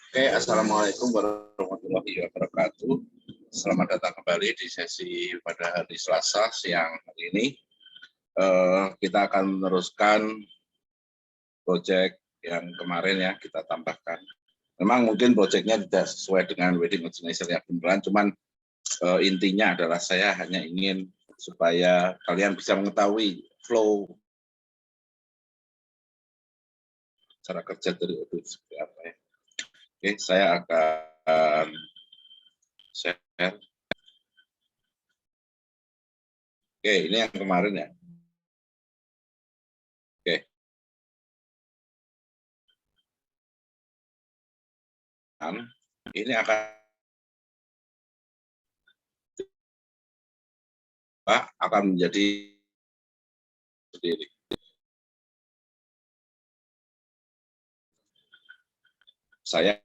Oke, Assalamualaikum warahmatullahi wabarakatuh. Selamat datang kembali di sesi pada hari Selasa siang hari ini. Kita akan meneruskan proyek yang kemarin ya kita tambahkan. Memang mungkin proyeknya tidak sesuai dengan wedding organizer yang beneran, cuman intinya adalah saya hanya ingin supaya kalian bisa mengetahui flow cara kerja dari audit seperti apa ya. Oke, saya akan share. Oke, ini yang kemarin ya. Oke. Ini akan menjadi sendiri. Saya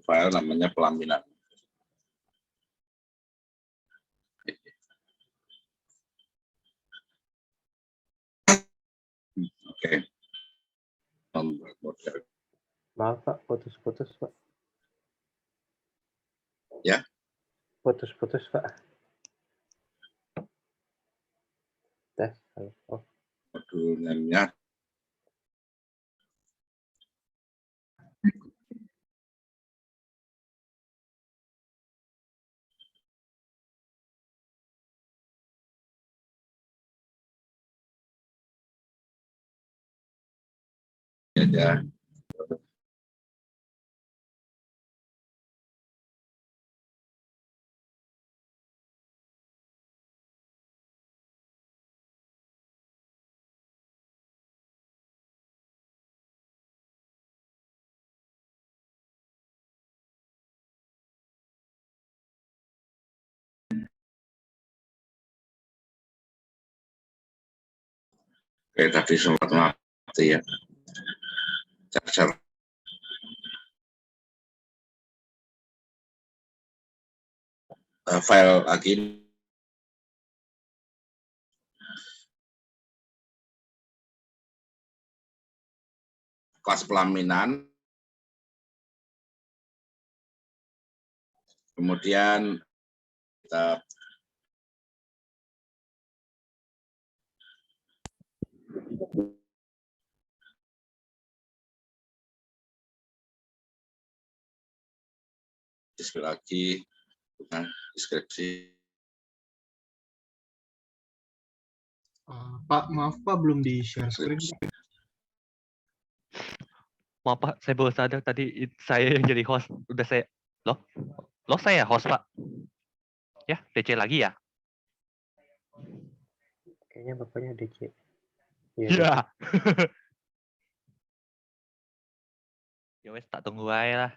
file namanya pelaminan. Oke. Maaf Pak, putus-putus Pak. Ya. Putus-putus Pak. Tes. Oh. Modulnya. Ya. Oke, tadi sempat mati ya. Charger. File lagi. Kelas pelaminan. Kemudian kita display lagi dengan deskripsi. Pak, maaf Pak, belum di-share screen. Maaf Pak, saya baru sadar tadi saya yang jadi host. Udah saya, loh saya host Pak. Ya, DC lagi ya? Kayaknya bapaknya DC. Iya. Ya wes, tak tunggu aja lah.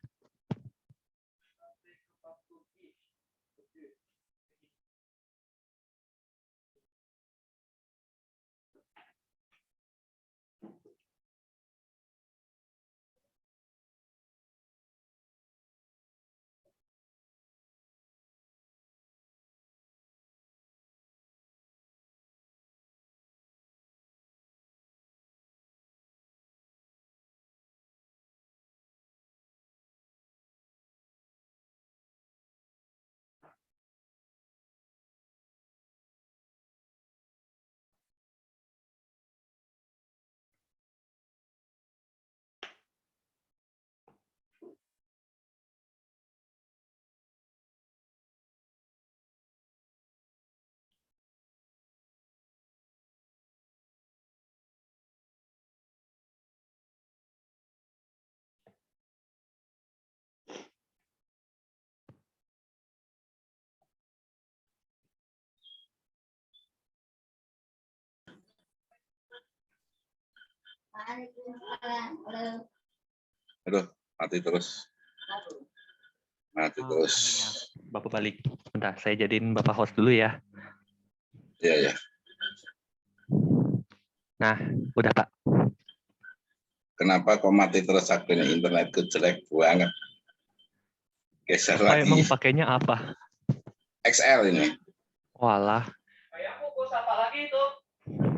Aduh, mati terus. Mati terus. Bapak balik. Bentar, saya jadiin Bapak host dulu ya. Iya, ya. Nah, udah Pak. Kenapa kok mati terus akhirnya internetku jelek banget. Geser Bapak lagi. emang pakainya apa? XL ini. Walah.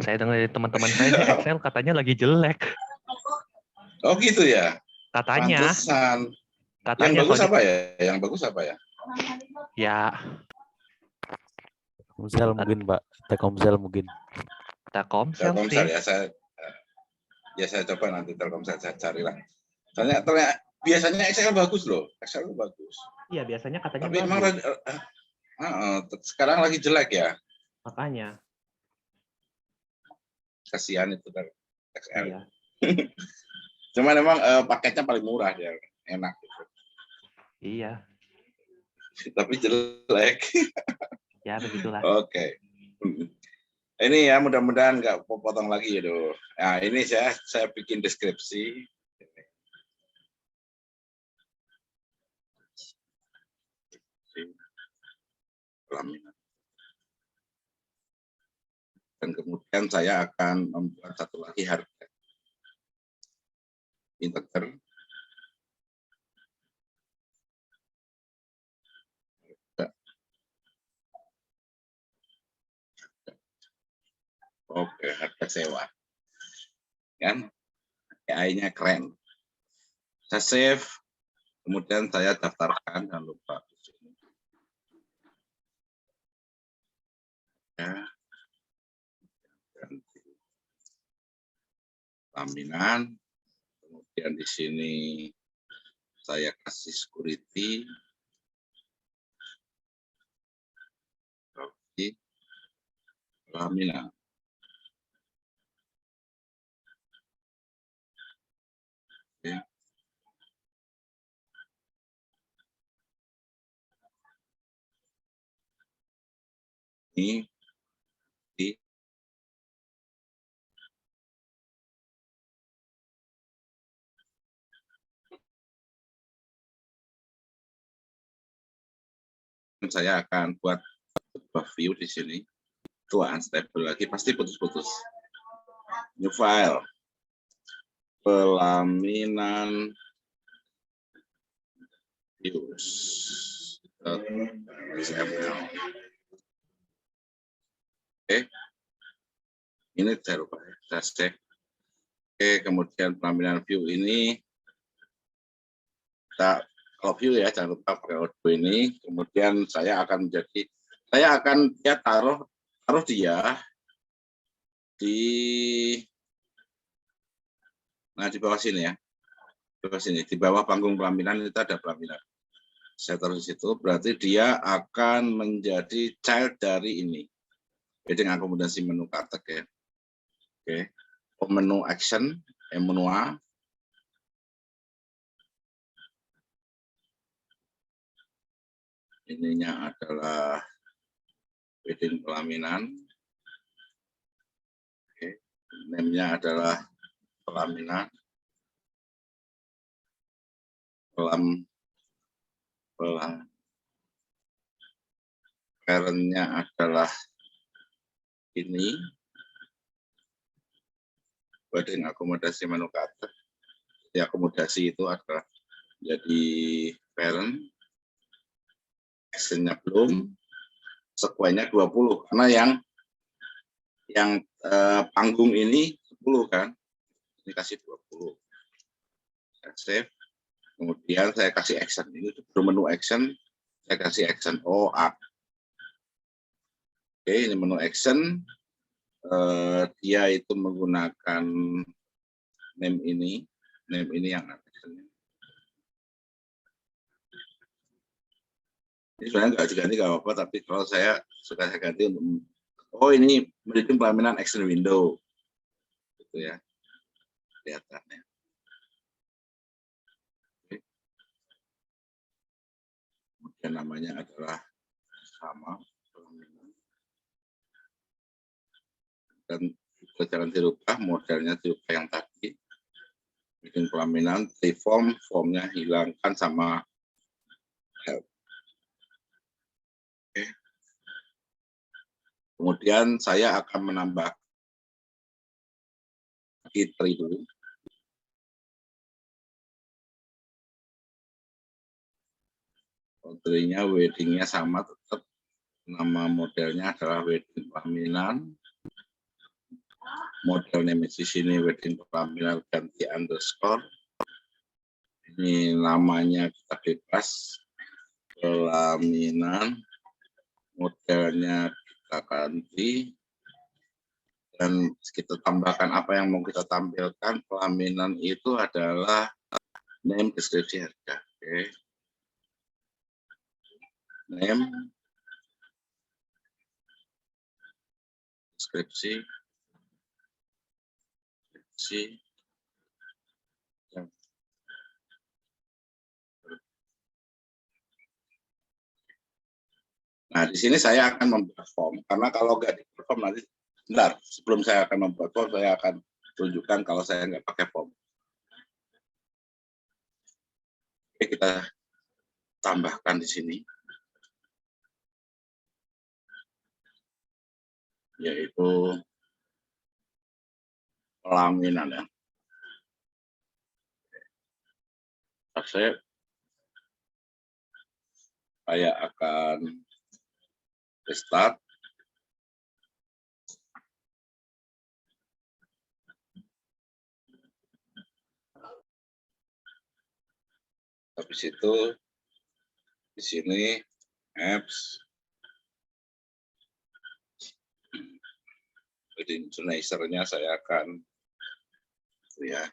Saya dengar dari teman-teman saya sih Excel katanya lagi jelek. Oh gitu ya. Katanya, Pantesan. Yang katanya bagus soalnya- apa ya? Yang bagus apa ya? Ya, Telkomsel mungkin, Pak. Telkomsel mungkin. Telkomsel Telkomsel sih. ya saya coba nanti Telkomsel saya carilah. Ternyata biasanya Excel bagus loh. Excel bagus. Iya, biasanya katanya Tapi emang bagus. sekarang lagi jelek ya. Makanya, Kasihan itu kan XL. iya. Cuman emang paketnya paling murah dia, enak gitu. Iya, Tapi jelek. ya begitulah. Oke. Ini ya mudah-mudahan nggak potong lagi ya doh. Nah ini saya bikin deskripsi. Pelaminan. Dan kemudian saya akan membuat satu lagi harga integer. Oke, harga sewa. Kan? AI-nya keren. Saya save, kemudian saya daftarkan, jangan lupa. Ya. Ganti pelaminan. Kemudian di sini saya kasih security. Oke. Pelaminan. Oke. Ini di saya akan buat sebuah view di sini. Itu unstable lagi, pasti putus-putus. New file. Pelaminan views. Oke. Ini saya lupa. Saya cek. Oke, kemudian pelaminan view ini kita kalau view ya, jangan lupa pakai audio ini. Kemudian saya akan dia taruh dia di bawah sini ya. Di bawah sini, di bawah panggung pelaminan itu ada pelaminan. Saya taruh di situ, berarti dia akan menjadi child dari ini. Jadi akomodasi menu kartek ya. Oke. Menu action, menu A. Ininya adalah wedding pelaminan. Oke. Name-nya adalah pelaminan. Parent-nya adalah ini. Wedding akomodasi menu kartek. Jadi akomodasi itu adalah jadi parent. Actionnya belum, sekuennya 20 karena yang panggung ini 10 kan, ini kasih 20. Saya save, kemudian saya kasih action, ini baru menu action, saya kasih action A. Oke, ini menu action, dia itu menggunakan name ini yang actionnya. Ini sebenarnya nggak diganti nggak apa-apa, tapi kalau saya suka saya ganti untuk ini mendukung pelaminan action window, gitu ya, kelihatannya. Oke. Kemudian namanya adalah sama pelaminan. Dan jangan dirubah, modelnya dirubah yang tadi. Bikin pelaminan, formnya hilangkan sama help. Oke. Kemudian saya akan menambah tree dulu. Tree-nya, wedding-nya sama tetap. Nama modelnya adalah wedding pelaminan. Model name di sini wedding pelaminan ganti underscore. Ini namanya kita bebas, pelaminan, modelnya kita ganti, dan kita tambahkan apa yang mau kita tampilkan. Pelaminan itu adalah name, deskripsi, harga. Oke. Name, deskripsi, nah, di sini saya akan membuat form, karena kalau nggak di form nanti, bentar, sebelum saya akan membuat form, saya akan tunjukkan kalau saya nggak pakai form. Oke, kita tambahkan di sini, yaitu pelaminan ya. Saya akan restart. Habis itu di sini apps, wedding organizer-nya saya akan ya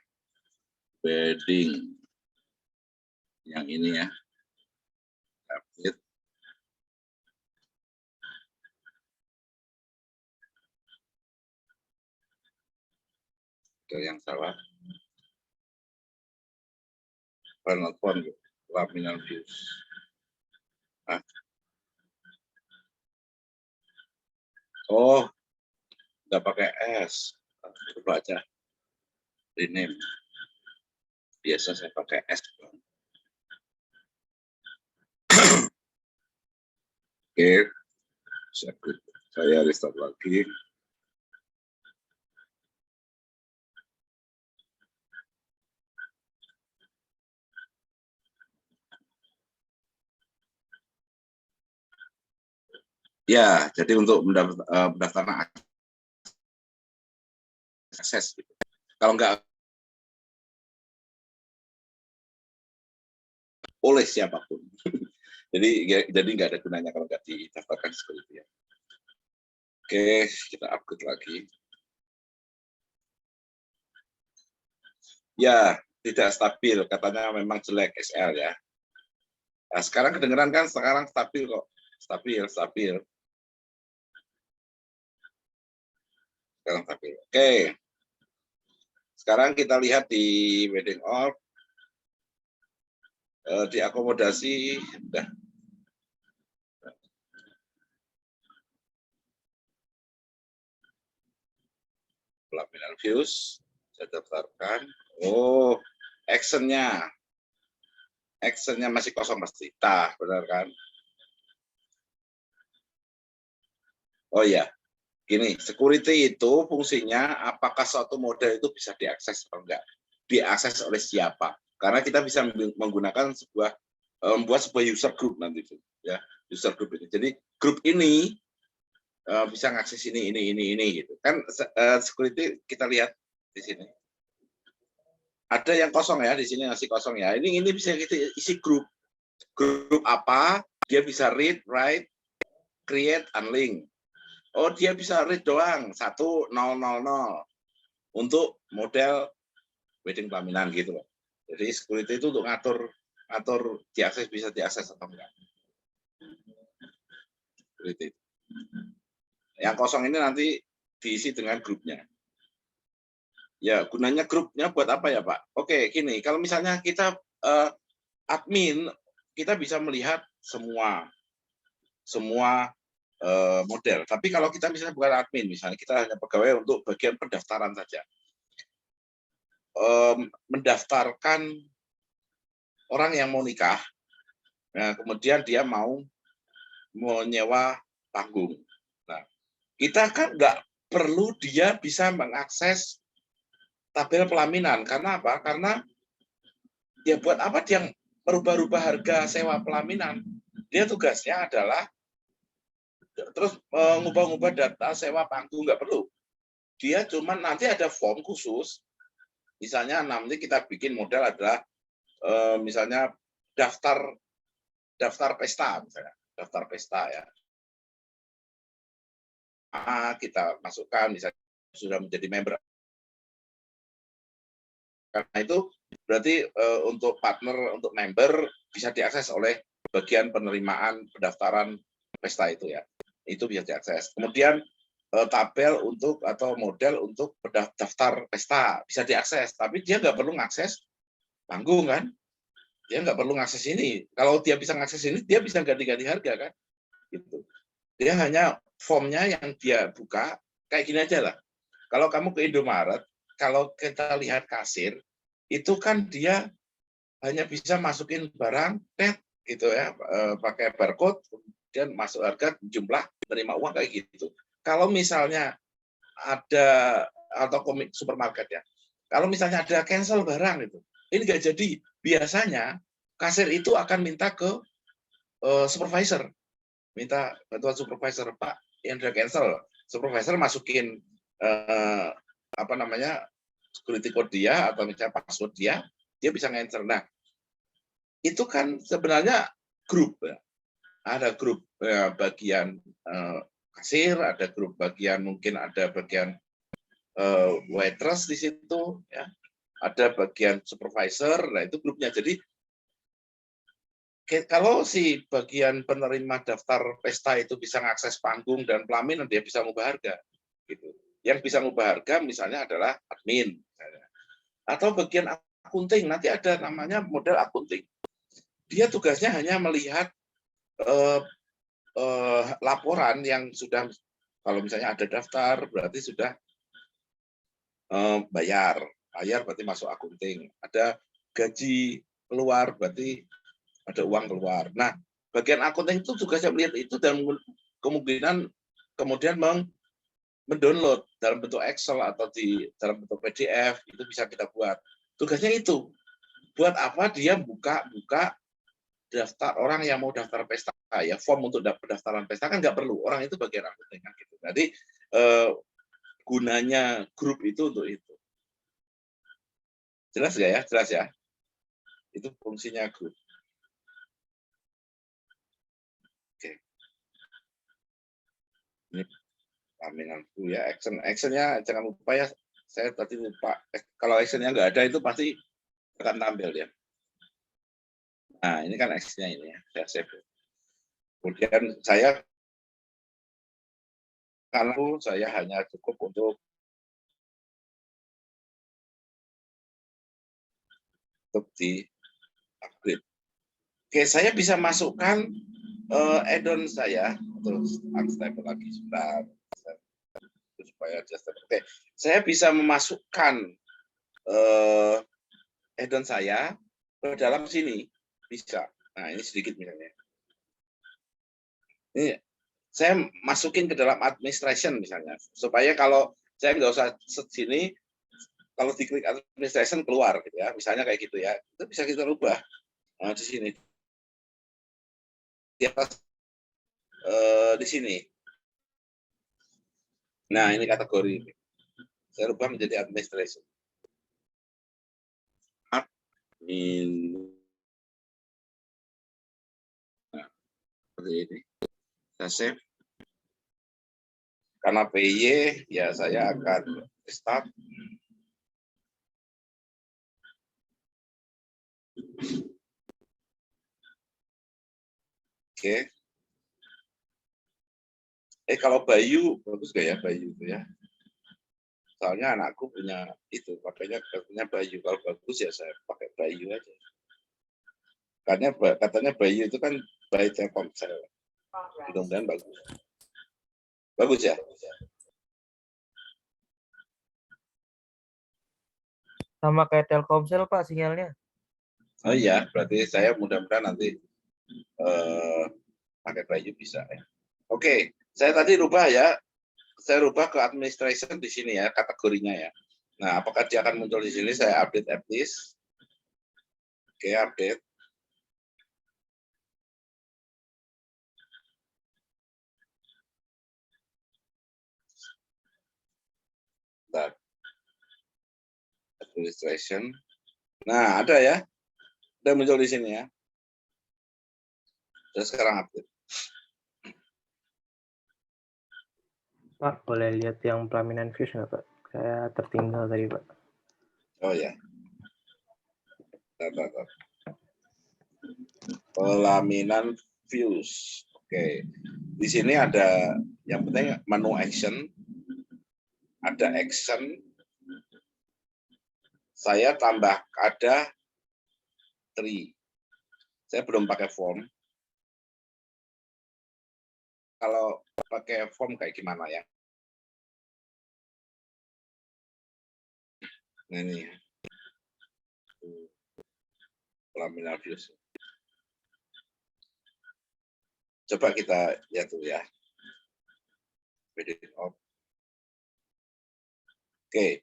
wedding yang ini ya, update. Ada yang salah. Penelpon pelaminan views. Nah. Oh, nggak pakai S. Coba aja rename. Biasa saya pakai S. Oke, saya restart lagi. Ya, jadi untuk mendaftarkan akses, kalau nggak oleh siapapun. jadi nggak ada gunanya kalau nggak didaftarkan seperti itu ya. Oke, kita upgrade lagi. Ya, tidak stabil, katanya memang jelek SL ya. Nah, sekarang kedengeran kan, sekarang stabil kok. Stabil. Sekarang stabil. Oke. Sekarang kita lihat di wedding org, diakomodasi, udah. Pelaminan views, saya daftarkan. Oh, actionnya masih kosong pasti. Tah, benar kan? Oh ya, gini, security itu fungsinya apakah suatu model itu bisa diakses atau enggak? Diakses oleh siapa? Karena kita bisa menggunakan membuat sebuah user group nanti itu, ya, user group ini. Jadi grup ini bisa ngakses ini gitu. Kan security kita lihat di sini. Ada yang kosong ya, di sini masih kosong ya. Ini bisa kita isi grup. Grup apa? Dia bisa read, write, create, unlink. Oh, dia bisa read doang 1000 untuk model wedding pelaminan gitu loh. Jadi security itu untuk ngatur diakses, bisa diakses atau enggak. Security. Yang kosong ini nanti diisi dengan grupnya. Ya, gunanya grupnya buat apa ya, Pak? Oke, gini, kalau misalnya kita admin, kita bisa melihat semua model. Tapi kalau kita misalnya bukan admin, misalnya kita hanya pegawai untuk bagian pendaftaran saja. Mendaftarkan orang yang mau nikah, nah, kemudian dia mau menyewa panggung. Nah, kita kan nggak perlu dia bisa mengakses tabel pelaminan. Karena apa? Karena dia buat apa dia merubah-rubah harga sewa pelaminan? Dia tugasnya adalah terus mengubah-ubah data sewa panggung, nggak perlu. Dia cuma nanti ada form khusus, misalnya nanti kita bikin model adalah misalnya daftar pesta misalnya, daftar pesta ya. Kita masukkan misalnya sudah menjadi member. Karena itu berarti untuk partner, untuk member bisa diakses oleh bagian penerimaan pendaftaran pesta itu ya. Itu bisa diakses. Kemudian tabel untuk atau model untuk daftar pesta bisa diakses, tapi dia nggak perlu ngakses panggung kan? Dia nggak perlu ngakses ini. Kalau dia bisa ngakses ini, dia bisa ganti-ganti harga kan? Gitu. Dia hanya formnya yang dia buka kayak gini aja lah. Kalau kamu ke Indomaret, kalau kita lihat kasir, itu kan dia hanya bisa masukin barang, gitu ya, pakai barcode, kemudian masuk harga, jumlah, terima uang kayak gitu. Kalau misalnya ada atau supermarket ya, kalau misalnya ada cancel barang itu, ini nggak jadi. Biasanya kasir itu akan minta ke supervisor, minta bantuan supervisor, Pak, yang udah cancel. Supervisor masukin apa namanya security code dia atau misalnya password dia bisa cancel. Nah, itu kan sebenarnya grup ya. Ada grup bagian kasir, ada grup bagian mungkin ada bagian waitress di situ ya. Ada bagian supervisor, nah itu grupnya. Jadi kalau si bagian penerima daftar pesta itu bisa mengakses panggung dan pelaminan, dia bisa mengubah harga. Gitu. Yang bisa mengubah harga misalnya adalah admin. Misalnya. Atau bagian akunting, nanti ada namanya model akunting. Dia tugasnya hanya melihat laporan yang sudah, kalau misalnya ada daftar, berarti sudah bayar berarti masuk akunting. Ada gaji keluar, berarti ada uang keluar. Nah, bagian akunting itu tugasnya melihat itu dan kemungkinan kemudian mendownload dalam bentuk Excel atau dalam bentuk PDF, itu bisa kita buat. Tugasnya itu. Buat apa dia buka daftar orang yang mau daftar pesta ya, form untuk pendaftaran pesta kan nggak perlu. Orang itu bagian akunting kan gitu. Jadi gunanya grup itu untuk itu. Jelas nggak ya? Jelas ya? Itu fungsinya grup. Oke. Ini laminanku ya, actionnya jangan lupa ya. Saya tadi lupa. Kalau actionnya nggak ada itu pasti akan tampil ya. Nah, ini kan actionnya ini ya. Saya save. Kemudian saya hanya cukup untuk di upgrade. Oke, saya bisa masukkan add-on saya terus unstable lagi sebentar supaya adjustable. Oke, saya bisa memasukkan add-on saya ke dalam sini bisa. Nah, ini sedikit misalnya. Ini saya masukin ke dalam administration misalnya supaya kalau saya nggak usah sini, kalau diklik administration keluar gitu ya, misalnya kayak gitu ya, itu bisa kita rubah di sini di atas di sini. Nah, ini kategori ini saya rubah menjadi administration. Admin. Nah, seperti ini. Saya save. Karena PY ya saya akan start. Oke. Kalau Bayu, bagus gak ya Bayu itu ya? Soalnya anakku punya itu, makanya punya Bayu. Kalau bagus ya saya pakai Bayu aja. Katanya Bayu itu kan by Telkomsel. Mudah-mudahan bagus. Bagus ya? Sama kayak Telkomsel Pak sinyalnya. Oh iya, berarti saya mudah-mudahan nanti pakai Bayu bisa ya. Oke, saya tadi rubah ya. Saya rubah ke administration di sini ya, kategorinya ya. Nah, apakah dia akan muncul di sini? Saya update app list. Oke, update. Bentar. Administration. Nah, ada ya. Udah muncul di sini ya. Sudah sekarang aktif. Pak, boleh lihat yang pelaminan views nggak, Pak? Saya tertinggal tadi, Pak. Oh ya. Bentar. Pelaminan views. Oke. Di sini ada yang penting menu action. Ada action. Saya tambah ada tree. Saya belum pakai form. Kalau pakai form kayak gimana ya? Nah, ini pelaminan views. Coba kita lihat dulu ya. Oke.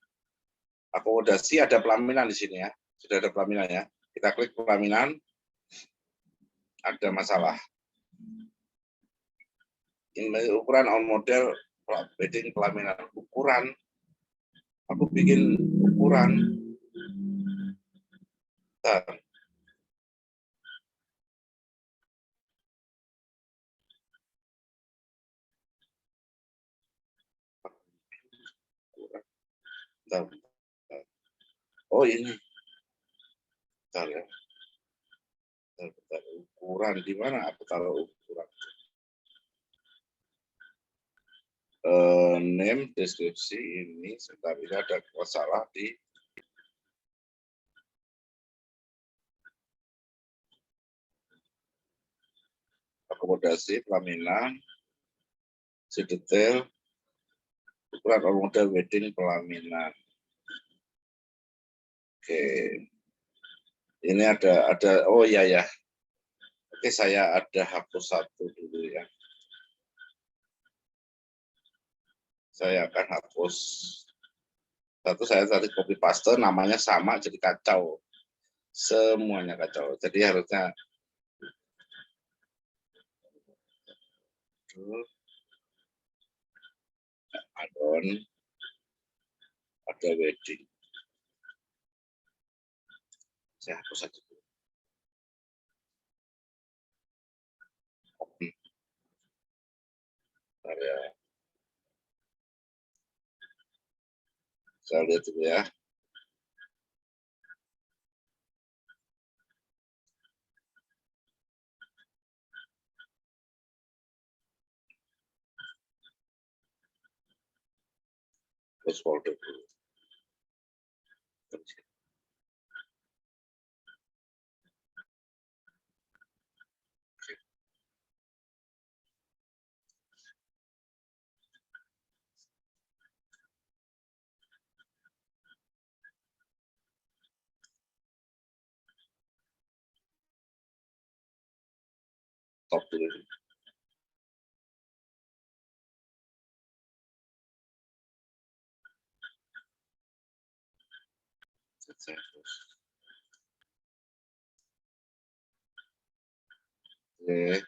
Akomodasi ada pelaminan di sini ya. Sudah ada pelaminan ya. Kita klik pelaminan. Ada masalah. Ini ukuran on model wedding pelaminan. Ukuran. Aku bikin ukuran. Bentar. Bentar. Oh ini. Bentar ya. Bentar. Ukuran di mana aku taruh ukuran? Name, deskripsi ini sebentar, ini ada masalah di akomodasi pelaminan, si detail, ukuran model wedding pelaminan. Oke, ini ada oh iya ya. Oke, saya ada hapus satu dulu ya. Saya akan hapus satu, saya tadi copy paste namanya sama jadi kacau, semuanya kacau. Jadi harusnya add-on, ada wedding. Saya hapus saja dulu. Ya. Saya lihat dulu ya. Terus folder dulu. Stop dulu. Oke,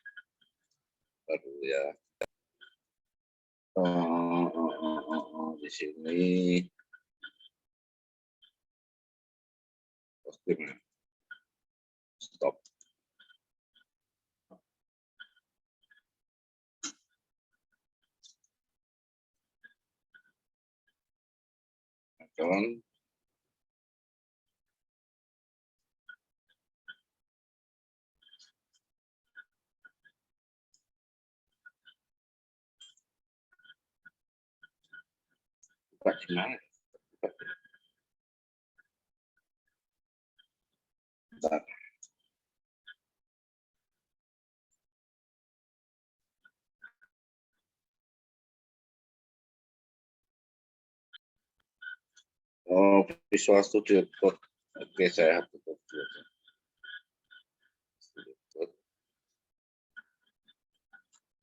baru ya. Di sini stop. Teman, buka di mana? Bentar. Oh, Visual Studio Code. Oke, saya hapus dulu.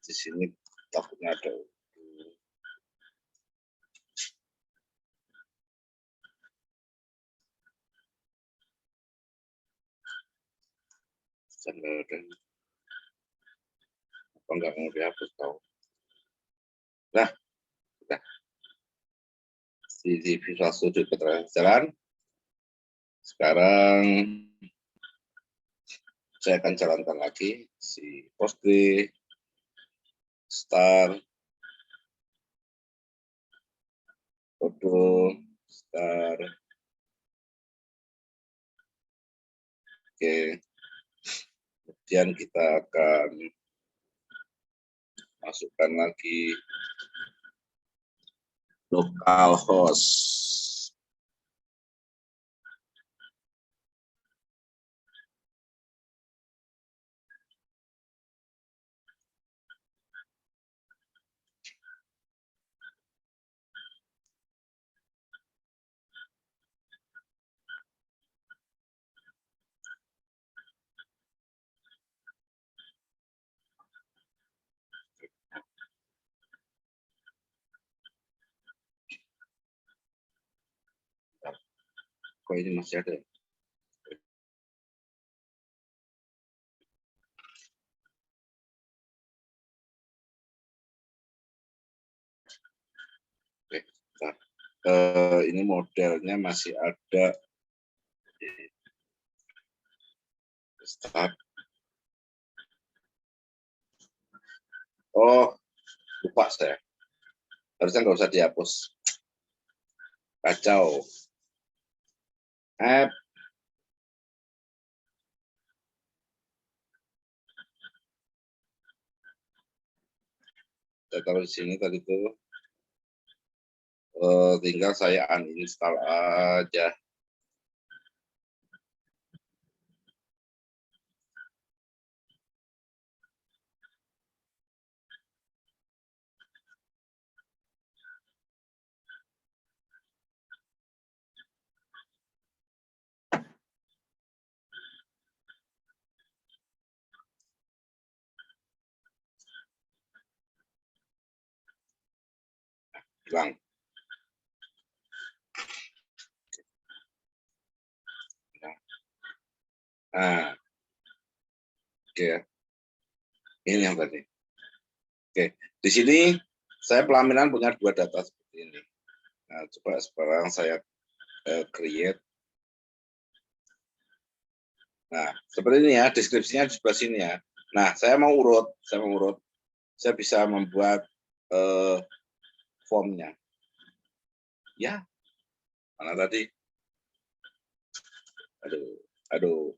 Di sini takutnya ada. Apa enggak mau dihapus tahu? Nah, sudah. Di Visual Studio Code jalan. Sekarang Saya akan jalankan lagi si Postgre, Star, Odoo, Star. Oke. Kemudian kita akan masukkan lagi localhost. Kok ini masih ada? Oke, nah, ini modelnya masih ada di start. Oh, lupa saya. Harusnya nggak usah dihapus. Kacau. App. Saya taruh di sini tadi tuh. Tinggal saya uninstall aja. Hilang. Nah, oke. Ini yang tadi. Oke, di sini saya pelaminan punya 2 data seperti ini. Nah, coba sekarang saya create. Nah, seperti ini ya, deskripsinya di sebelah sini ya. Nah, saya mau urut. Saya bisa membuat formnya. Ya, mana tadi? Aduh.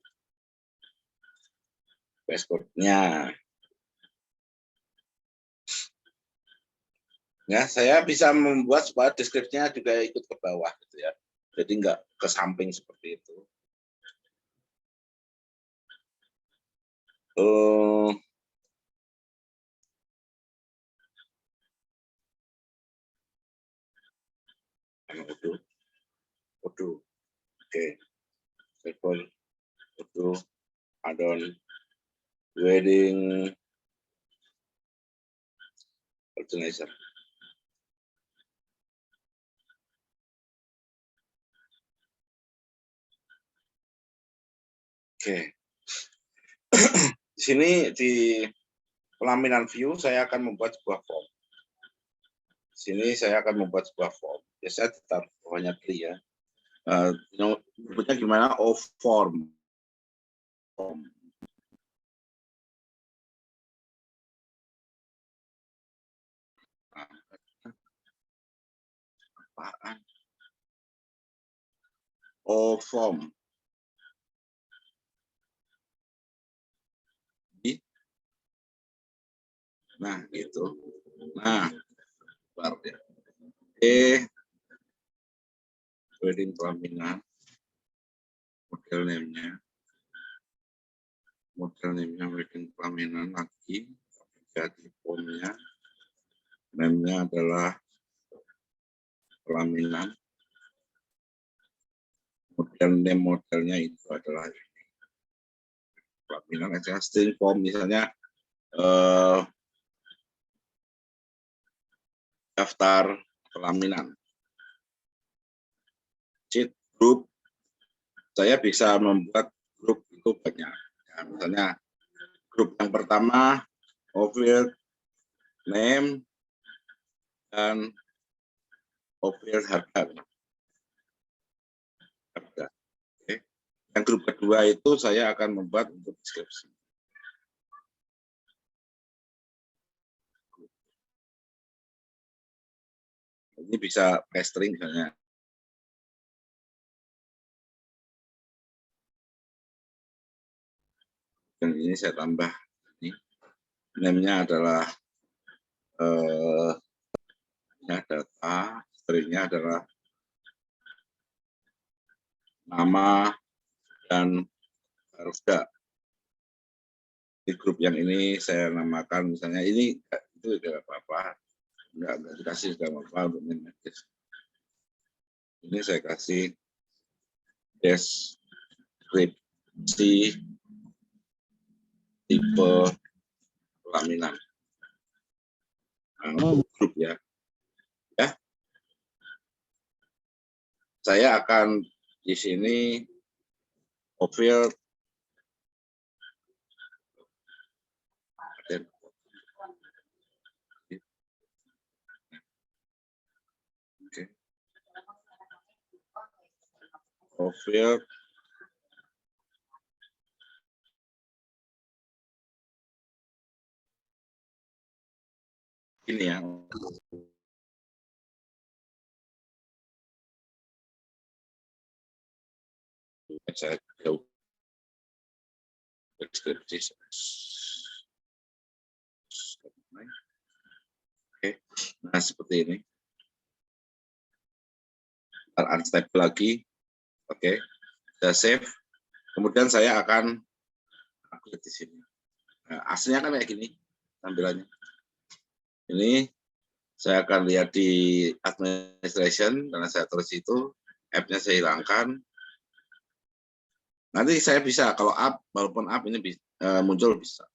Password-nya. Ya, saya bisa membuat supaya deskripsinya juga ikut ke bawah gitu ya. Jadi nggak ke samping seperti itu. Odoo. Oke. Telepon Odoo, add-on wedding organizer. Oke. Di sini di pelaminan view saya akan membuat sebuah form. Di sini saya akan membuat sebuah form. Biasanya ditaruh bawahnya tri ya. Nyebutnya gimana? Form. Apaan? Form. Nah, gitu. Nah, keluar ya. Wedding pelaminan. Model name-nya wedding pelaminan lagi. Jadi formnya. Name-nya adalah pelaminan. Modelnya itu adalah ini. Pelaminan existing form misalnya daftar pelaminan. Cheat group, saya bisa membuat grup itu banyak. Ya, misalnya grup yang pertama offer name dan offer harga. Oke. Yang grup kedua itu saya akan membuat untuk deskripsi. Ini bisa pakai string misalnya. Dan ini saya tambah. Ini name-nya adalah data, stringnya adalah nama dan Rusda. Di grup yang ini saya namakan misalnya ini itu tidak apa-apa, enggak dikasih tidak apa-apa untuk name-nya. Ini saya kasih deskripsi tipe pelaminan. Grup ya. Saya akan di sini profil profil ini ya. Saya jauh deskripsi. Oke, nah seperti ini. Unstable lagi. Oke, saya save. Kemudian saya akan upload di sini. Nah, aslinya kan kayak gini tampilannya. Ini saya akan lihat di administration karena saya tulis itu, app-nya saya hilangkan. Nanti saya bisa kalau up, walaupun up ini muncul bisa.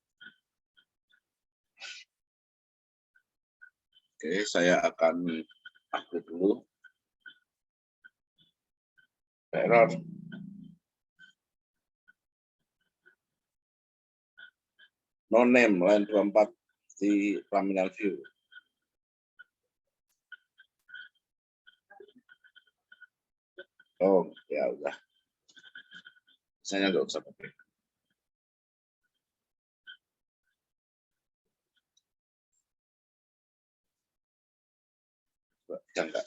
Oke, saya akan upload dulu. Error. No name, line 24 di terminal view. Oh, ya udah. Saya nggak usah pakai. Enggak.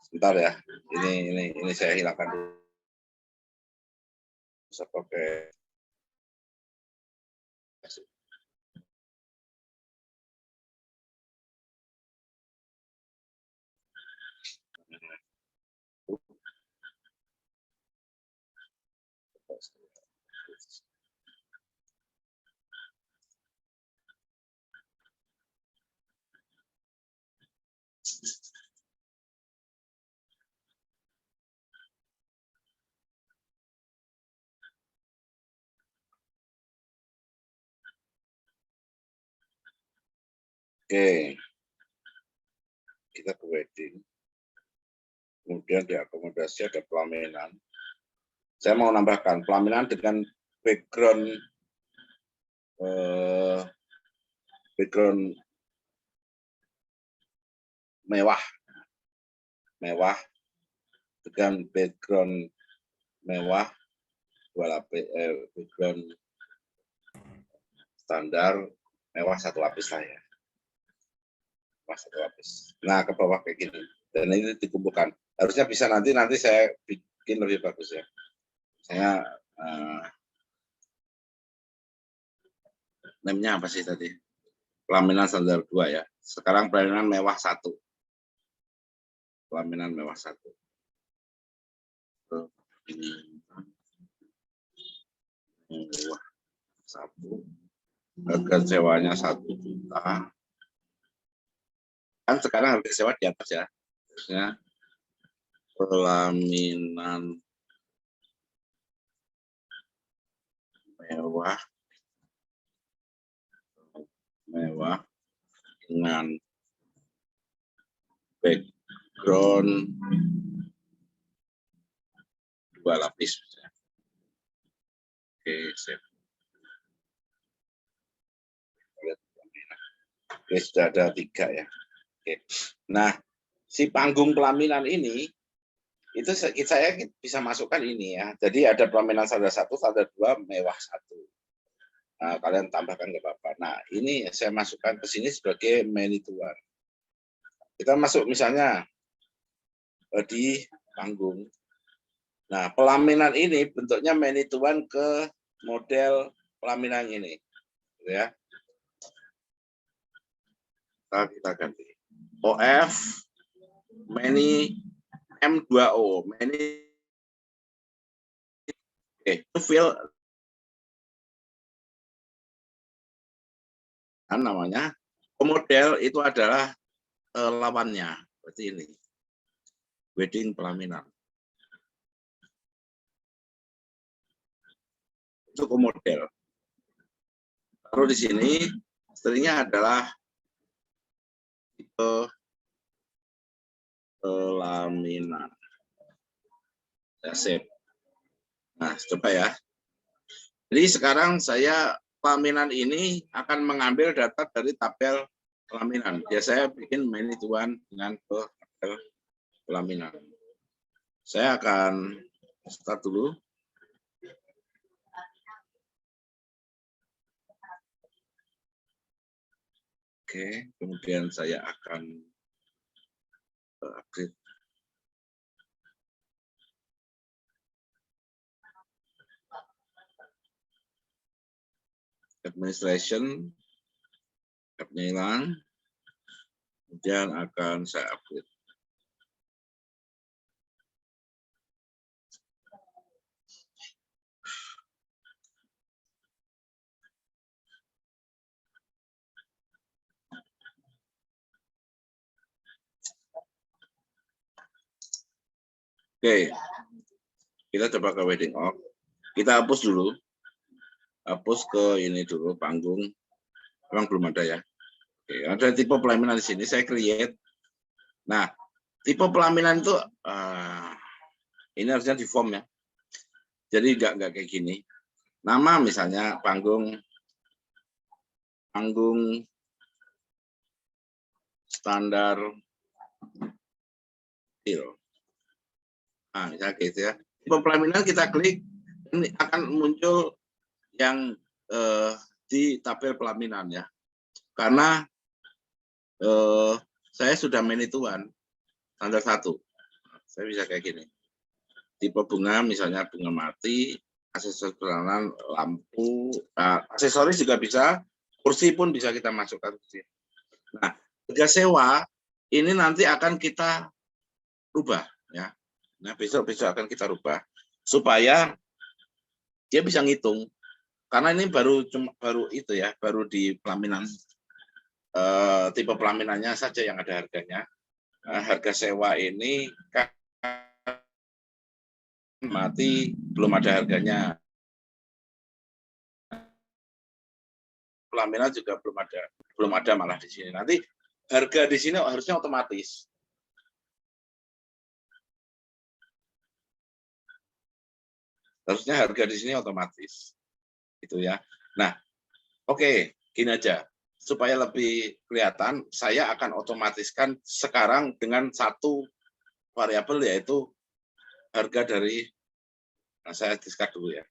Sebentar ya. Ini saya hilangkan dulu. Bisa pakai. Oke, kita ke wedding. Kemudian di akomodasi ada pelaminan. Saya mau nambahkan pelaminan dengan background mewah dengan background mewah, background standar mewah 1 lapis lah ya. 1 lapis. Nah, ke bawah kayak gini. Dan ini dikumpulkan. Harusnya bisa nanti saya bikin lebih bagus ya. Saya name-nya apa sih tadi? Pelaminan standar 2 ya. Sekarang pelaminan mewah 1. Pelaminan mewah 1. Ini mewah 1. Harga sewanya 1 juta. Kan sekarang harga sewa di atas ya. Terusnya pelaminan mewah dengan background 2 lapis. Oke, save. Oke, sudah ada 3 ya. Oke. Nah, si panggung pelaminan ini itu saya bisa masukkan ini ya. Jadi ada pelaminan standar 1, standar 2, mewah 1. Nah, kalian tambahkan ke Bapak. Nah, ini saya masukkan ke sini sebagai menituan. Kita masuk misalnya di panggung. Nah, pelaminan ini bentuknya menituan ke model pelaminan ini. Ya. Kita ganti. OF many M2O many. Oke, to fill namanya. Model itu adalah lawannya. Berarti ini. Wedding pelaminan. Itu model. Lalu di sini stringnya adalah tipe pelaminan. Ya, save. Nah, coba ya. Jadi sekarang saya pelaminan ini akan mengambil data dari tabel pelaminan. Ya, saya bikin menituan dengan tabel pelaminan. Saya akan start dulu. Oke, kemudian saya akan upgrade. Administration, tab-nya hilang, kemudian akan saya upgrade. Oke, kita coba ke wedding org. Kita hapus dulu. Hapus ke ini dulu, panggung. Memang belum ada ya. Oke, ada tipe pelaminan di sini. Saya create. Nah, tipe pelaminan itu ini harusnya di form ya. Jadi nggak kayak gini. Nama misalnya panggung standar til. Nah, misalnya gitu ya. Tipe pelaminan kita klik, ini akan muncul yang di tabel pelaminan ya. Karena saya sudah menituan standar 1. Saya bisa kayak gini. Tipe bunga misalnya bunga mati, aksesoris perjalanan, lampu, aksesoris juga bisa, kursi pun bisa kita masukkan ke sini. Nah, harga sewa ini nanti akan kita rubah ya. Nah, besok akan kita rubah supaya dia bisa ngitung. Karena ini baru itu ya, baru di pelaminan tipe pelaminannya saja yang ada harganya. Harga sewa ini kan mati belum ada harganya. Pelaminan juga belum ada malah di sini. Nanti harga di sini harusnya otomatis. Harusnya harga di sini otomatis. Gitu ya. Nah, oke, gini aja. Supaya lebih kelihatan, saya akan otomatiskan sekarang dengan satu variabel yaitu harga dari, nah saya discard dulu ya.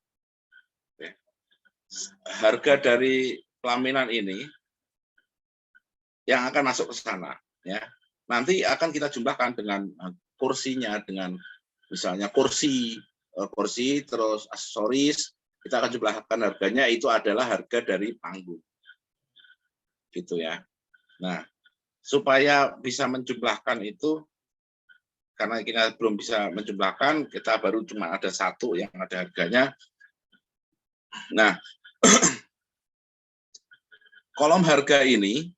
Oke. Harga dari pelaminan ini yang akan masuk ke sana ya. Nanti akan kita jumlahkan dengan kursinya, dengan misalnya kursi terus aksesoris, kita akan jumlahkan harganya, itu adalah harga dari panggung. Gitu ya. Nah, supaya bisa menjumlahkan itu, karena kita belum bisa menjumlahkan, kita baru cuma ada satu yang ada harganya. Nah, kolom harga ini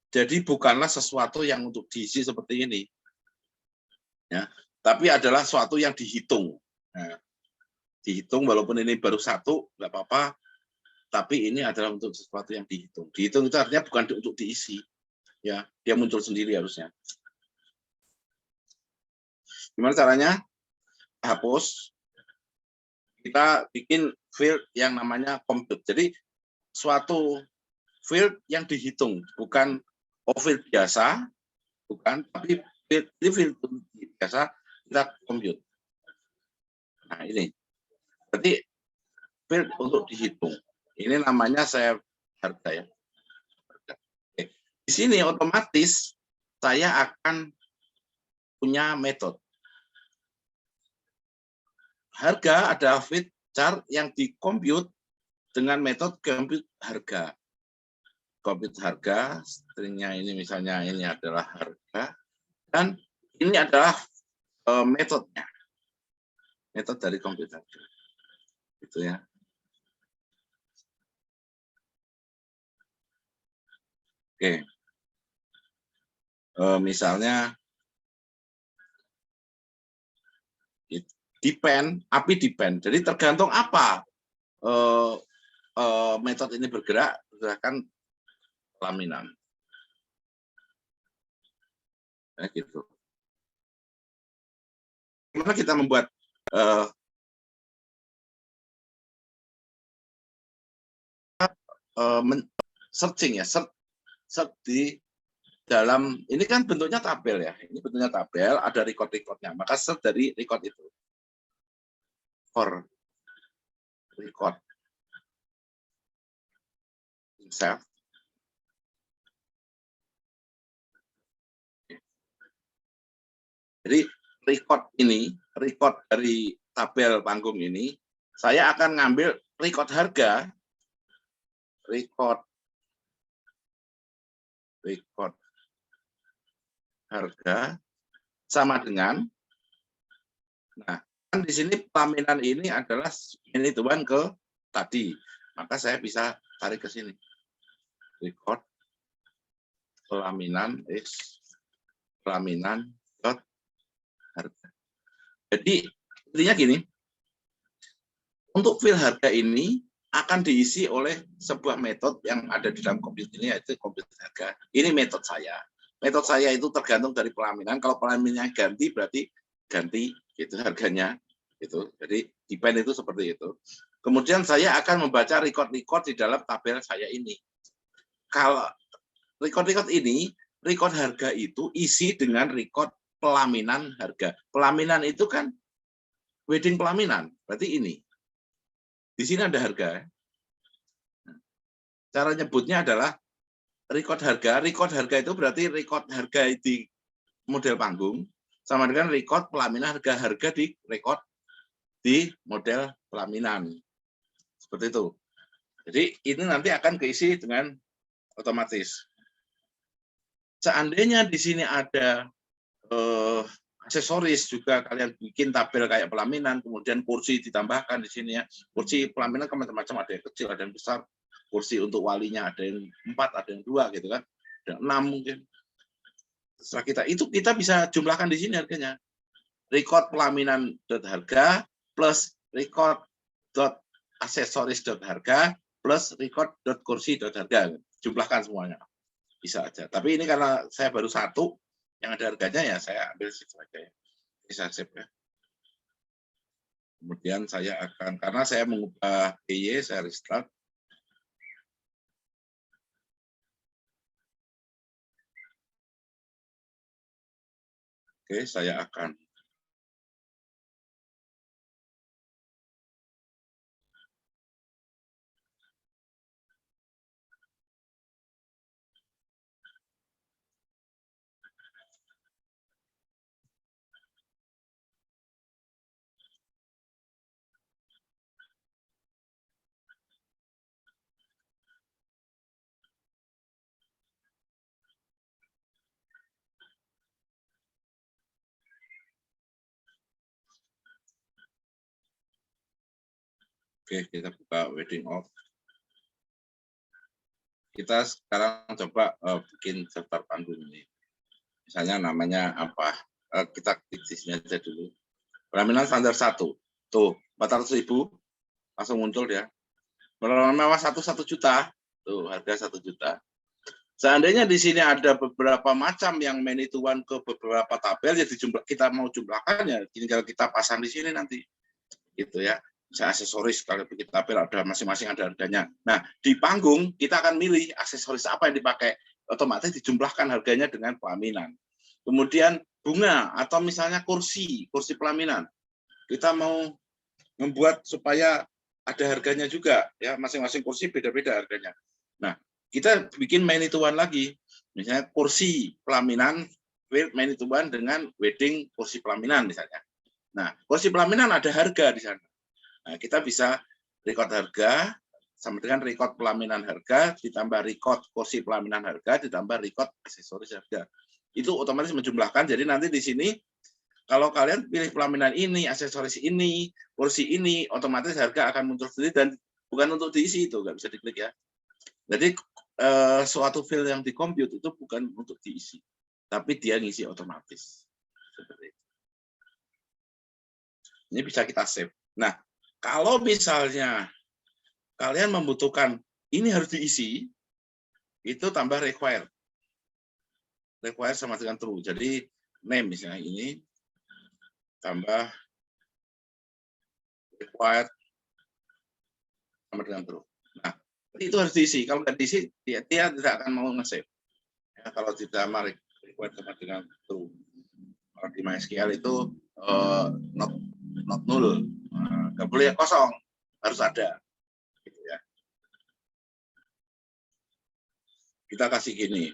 jadi bukanlah sesuatu yang untuk diisi seperti ini, ya, tapi adalah sesuatu yang dihitung. Nah, dihitung walaupun ini baru satu, nggak apa-apa, tapi ini adalah untuk sesuatu yang dihitung. Dihitung itu artinya bukan untuk diisi, ya, dia muncul sendiri harusnya. Gimana caranya? Hapus. Kita bikin field yang namanya compute. Jadi suatu field yang dihitung, bukan field biasa, bukan, tapi field biasa kita compute. Nah ini, berarti field untuk dihitung. Ini namanya saya harga ya. Oke. Di sini otomatis saya akan punya metode. Harga adalah field chart yang dikomput dengan metode compute harga. Compute harga, stringnya ini misalnya ini adalah harga, dan ini adalah metodenya. Metode dari compute harga. Gitu ya. Oke. Misalnya depend, API depend. Jadi tergantung apa metode ini bergerak berdasarkan pelaminan. Ya, gitu. Gimana kita membuat searching ya, search di dalam, ini kan bentuknya tabel ya, ini bentuknya tabel, ada record-recordnya, maka search dari record itu. For record. Insert. Jadi record ini, record dari tabel panggung ini, saya akan ngambil record harga, record harga sama dengan, nah kan di sini pelaminan ini adalah penentuan ke tadi, maka saya bisa tarik ke sini, record pelaminan dot harga. Jadi intinya gini, untuk field harga ini akan diisi oleh sebuah metode yang ada di dalam komputer ini, yaitu komputer harga. Ini metode saya. Metode saya itu tergantung dari pelaminan. Kalau pelaminannya ganti, berarti ganti gitu harganya. Gitu. Jadi depend itu seperti itu. Kemudian saya akan membaca record-record di dalam tabel saya ini. Kalau record-record ini, record harga itu isi dengan record pelaminan harga. Pelaminan itu kan wedding pelaminan, berarti ini. Di sini ada harga. Cara nyebutnya adalah record harga. Record harga itu berarti record harga di model panggung sama dengan record pelaminan harga di record di model pelaminan. Seperti itu. Jadi ini nanti akan keisi dengan otomatis. Seandainya di sini ada aksesoris juga, kalian bikin tabel kayak pelaminan, kemudian kursi ditambahkan di sini ya. Kursi pelaminan kan macam-macam, ada yang kecil, ada yang besar. Kursi untuk walinya ada yang 4, ada yang 2 gitu kan. Ada 6 mungkin. Setelah kita bisa jumlahkan di sini harganya. Record pelaminan harga plus record aksesoris harga plus record kursi harga. Jumlahkan semuanya. Bisa aja. Tapi ini karena saya baru satu yang ada harganya, ya saya ambil situ aja ya. Bisa save ya. Kemudian saya akan, karena saya mengubah PY, saya restart. Oke, saya akan kita buka wedding off. Kita sekarang coba bikin daftar panggung ini. Misalnya namanya apa? Kita klik di sini aja dulu. Pelaminan standar 1. Tuh, 400.000 langsung muncul ya. Pelaminan mewah 1 juta. Tuh, harga 1 juta. Seandainya di sini ada beberapa macam yang many to one ke beberapa tabel, ya kita mau jumlahkan ya tinggal kita pasang di sini nanti, gitu ya. Bisa aksesoris kalau bikin tabel ada masing-masing ada harganya. Nah di panggung kita akan milih aksesoris apa yang dipakai, otomatis dijumlahkan harganya dengan pelaminan. Kemudian bunga atau misalnya kursi pelaminan, kita mau membuat supaya ada harganya juga ya, masing-masing kursi beda-beda harganya. Nah kita bikin many to one lagi, misalnya kursi pelaminan many to one dengan wedding kursi pelaminan misalnya. Nah kursi pelaminan ada harga di sana. Nah, kita bisa record harga sama dengan record pelaminan harga ditambah record kursi pelaminan harga ditambah record aksesoris harga. Itu otomatis menjumlahkan. Jadi nanti di sini kalau kalian pilih pelaminan ini, aksesoris ini, kursi ini, otomatis harga akan muncul sendiri dan bukan untuk diisi, itu nggak bisa diklik ya. Jadi suatu file yang di compute itu bukan untuk diisi, tapi dia ngisi otomatis. Seperti itu. Ini bisa kita save. Nah, kalau misalnya kalian membutuhkan ini harus diisi, itu tambah require. Require sama dengan true. Jadi name misalnya ini tambah required sama dengan true. Nah, itu harus diisi. Kalau nggak diisi, dia tidak akan mau nge-save. Ya, kalau tidak required sama dengan true. Kalau di MySQL itu not null. Nggak boleh kosong, harus ada. Gitu ya. Kita kasih gini.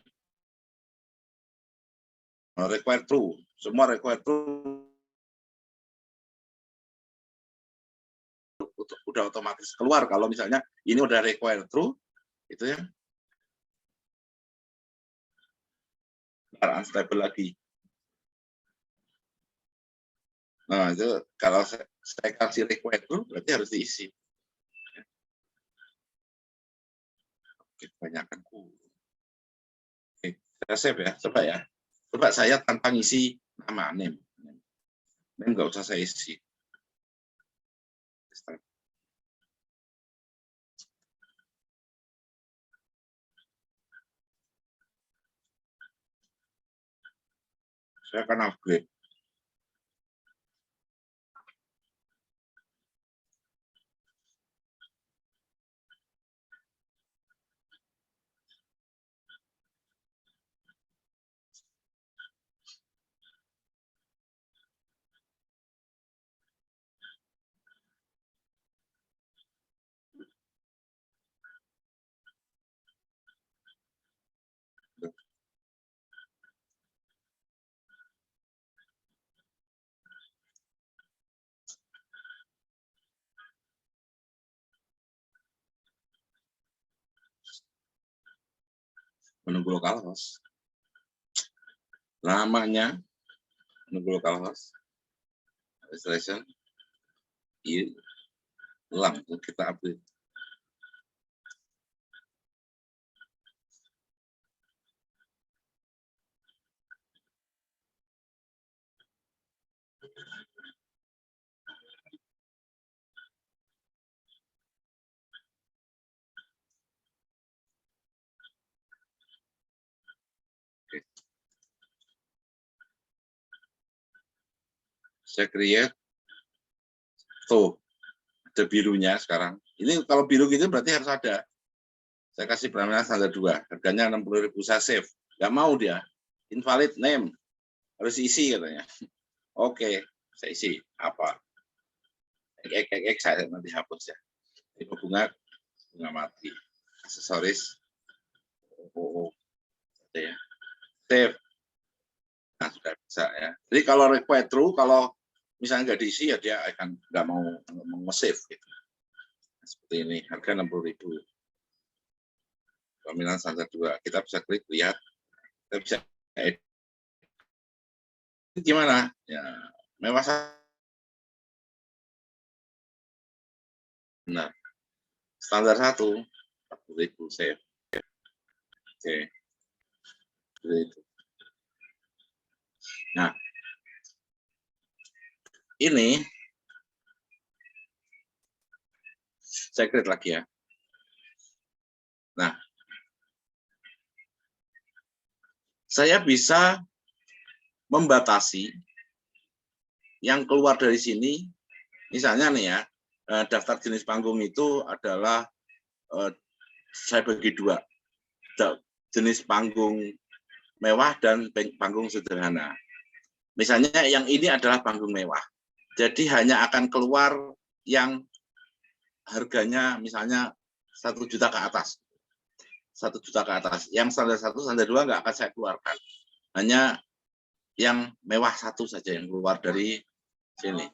Require true. Semua require true. Udah otomatis keluar kalau misalnya ini udah require true, itu ya. Unstable lagi. Nah, itu kalau saya kasih require true berarti harus diisi. Oke, kebanyakan. Oke, saya save ya, coba ya. Coba saya tanpa ngisi nama name. Name nggak usah saya isi. Saya akan upgrade. Menunggu localhost. Namanya menunggu localhost. Installation. Hilang, kita update. Saya create, tuh ada birunya sekarang. Ini kalau biru gitu berarti harus ada. Saya kasih pelaminan standar 2, harganya 60.000, saya save. Nggak mau dia, invalid name, harus isi katanya. Oke, saya isi apa? Saya nanti hapus ya. Ini bunga mati. Aksesoris, ya. Save. Nah sudah bisa ya. Jadi kalau require true, kalau misalnya nggak diisi ya dia akan nggak mau nge-save gitu. Seperti ini, harga 60.000. Pelaminan standar 2. Kita bisa klik lihat. Kita bisa edit. Gimana? Ya, mewah. Nah, standar 1 40.000 save. Oke. Itu. Nah, ini saya create lagi ya. Nah, saya bisa membatasi yang keluar dari sini. Misalnya nih ya, daftar jenis panggung itu adalah saya bagi dua, jenis panggung mewah dan panggung sederhana. Misalnya yang ini adalah panggung mewah, jadi hanya akan keluar yang harganya misalnya 1 juta ke atas. 1 juta ke atas. Yang standar 1, standar 2 nggak akan saya keluarkan. Hanya yang mewah 1 saja yang keluar dari sini.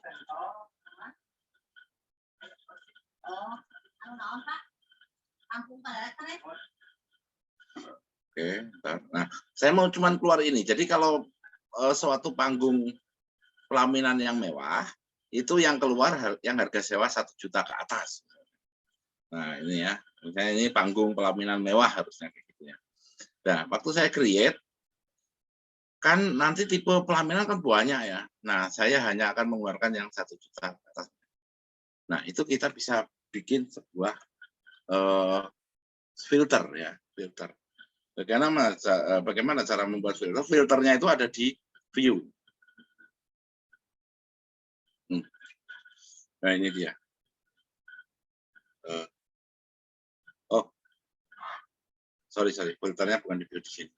Oke, bentar. Nah, saya mau cuman keluar ini. Jadi kalau suatu panggung pelaminan yang mewah, itu yang keluar yang harga sewa 1 juta ke atas. Nah, ini ya. Misalnya ini panggung pelaminan mewah harusnya kayak gitu ya. Nah, waktu saya create, kan nanti tipe pelaminan kan banyak ya. Nah, saya hanya akan mengeluarkan yang 1 juta ke atas. Nah, itu kita bisa bikin sebuah filter ya, filter. Bagaimana cara membuat filter? Filternya itu ada di view. Nah, ini dia. Sorry, filternya bukan di view di sini,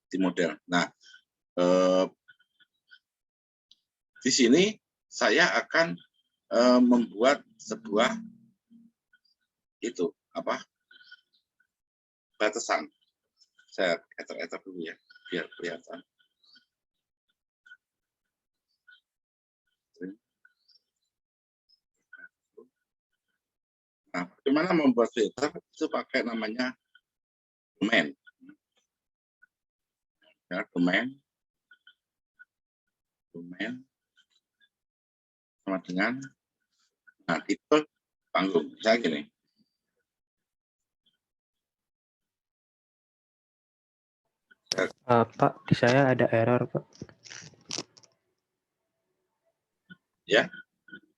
di model. Nah, di sini saya akan membuat sebuah itu apa? Batasan. Saya enter dulu ya, biar kelihatan. Nah, bagaimana membuat filter? Itu pakai namanya domain. Ya, domain sama dengan tipe panggung. Misalnya gini. Pak, di saya ada error, Pak. Ya.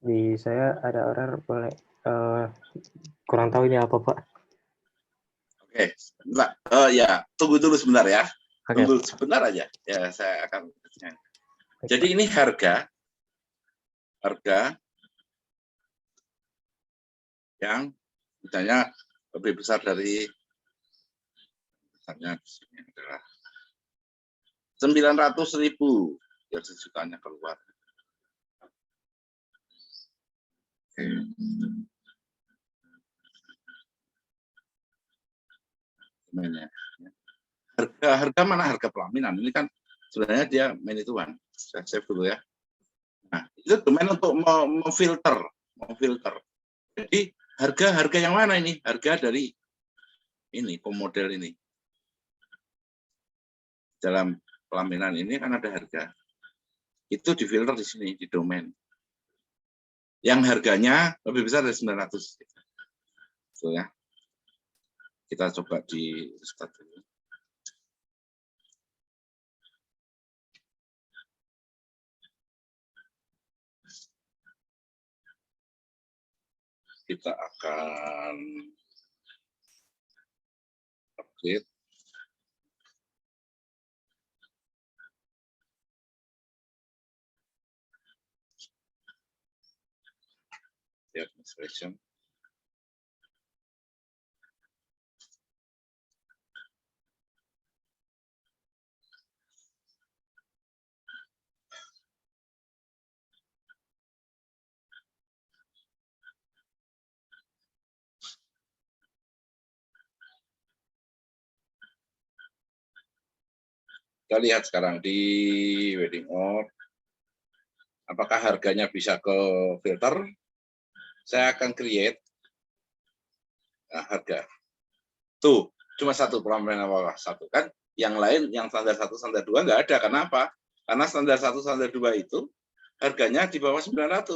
Di saya ada error, boleh. Kurang tahu ini apa, Pak. Oke, sebentar. Ya, tunggu dulu sebentar ya. Oke. Tunggu sebentar aja. Ya, saya akan. Jadi ini harga yang misalnya lebih besar dari misalnya di sini adalah 900.000 biar sejutanya keluar. Harga mana harga pelaminan ini kan sebenarnya dia main ituan. Saya save dulu ya. Nah, itu domain untuk memfilter. Jadi harga yang mana ini? Harga dari ini pemodel ini. Dalam pelaminan ini kan ada harga. Itu difilter di sini di domain. Yang harganya lebih besar dari 900. Itu ya. Kita coba di start dulu. Kita akan update. The administration. Kita lihat sekarang di wedding order. Apakah harganya bisa ke filter? Saya akan create harga. Tuh, cuma satu pelaminan bawah satu kan. Yang lain, yang standar 1, standar 2 nggak ada. Kenapa? Karena standar 1, standar 2 itu harganya di bawah 900.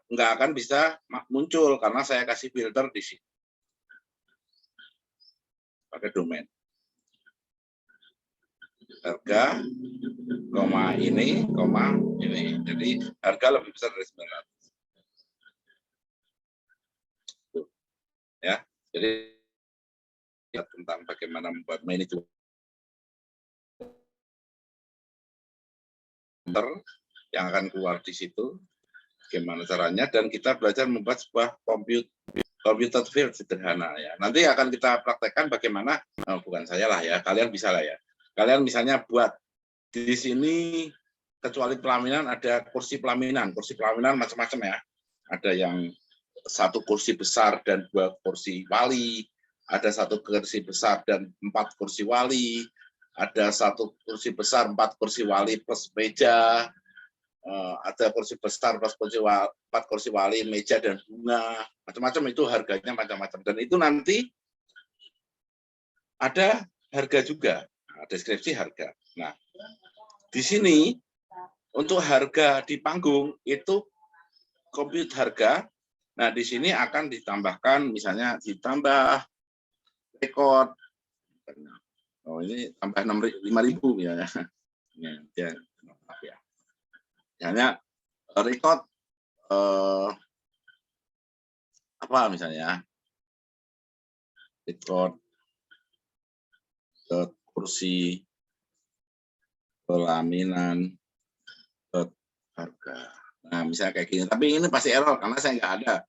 Nggak akan bisa muncul karena saya kasih filter di sini. Pakai domain. Harga, ini. Jadi harga lebih besar dari 900. Tuh. Ya, jadi tentang bagaimana membuat main itu yang akan keluar di situ, bagaimana caranya, dan kita belajar membuat sebuah computer field sederhana ya. Nanti akan kita praktekkan bagaimana, bukan saya lah ya, kalian bisa lah ya. Kalian misalnya buat di sini, kecuali pelaminan ada kursi pelaminan macam-macam ya. Ada yang 1 kursi besar dan 2 kursi wali, ada 1 kursi besar dan 4 kursi wali, ada 1 kursi besar 4 kursi wali plus meja, ada kursi besar plus 4 kursi wali, meja dan bunga, macam-macam, itu harganya macam-macam. Dan itu nanti ada harga juga, deskripsi harga. Nah, di sini untuk harga di panggung itu compute harga. Nah, di sini akan ditambahkan, misalnya ditambah record. Oh, ini tambah 5.000 ya. Ya, maaf ya. Misalnya record apa misalnya? Record kursi pelaminan harga. Nah, misalnya kayak gini. Tapi ini pasti error karena saya nggak ada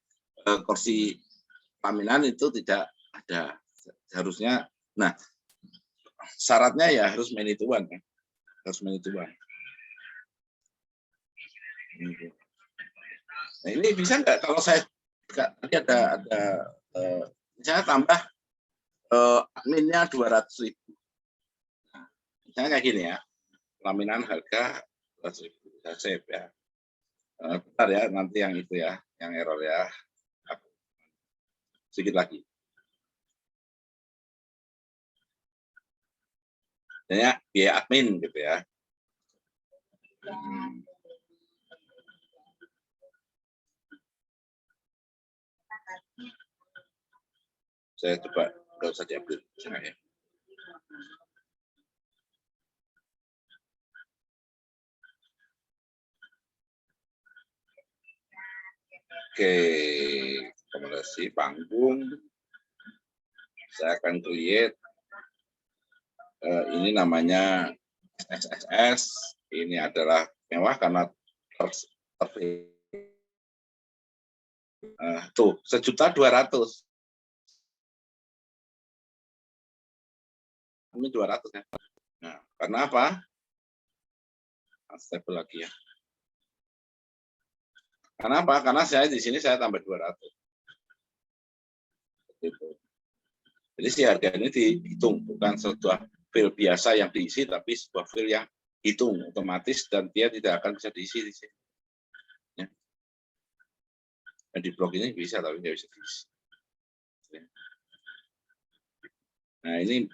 kursi pelaminan, itu tidak ada. Harusnya, nah syaratnya ya harus many to one, kan? Harus many to one. Nah, ini bisa nggak kalau saya tadi ada misalnya tambah adminnya 200.000. Nah, misalnya kayak gini ya, pelaminan harga 200.000. Saya save ya. Bentar ya, nanti yang itu ya, yang error ya. Sedikit lagi. Ya, biaya admin gitu ya. Saya coba nggak usah diambil ya. Oke, rekomendasi panggung. Saya akan create. Ini namanya SSS. Ini adalah mewah karena tuh 1.200.000. Ini 200 ya. Nah, karena apa? Step lagi ya. Karena apa? Karena saya di sini saya tambah 200. Gitu. Jadi si harga ini dihitung, bukan sebuah file biasa yang diisi, tapi sebuah file yang hitung otomatis dan dia tidak akan bisa diisi di sini. Ya. Dan di blok ini bisa, tapi nggak bisa diisi. Nah ini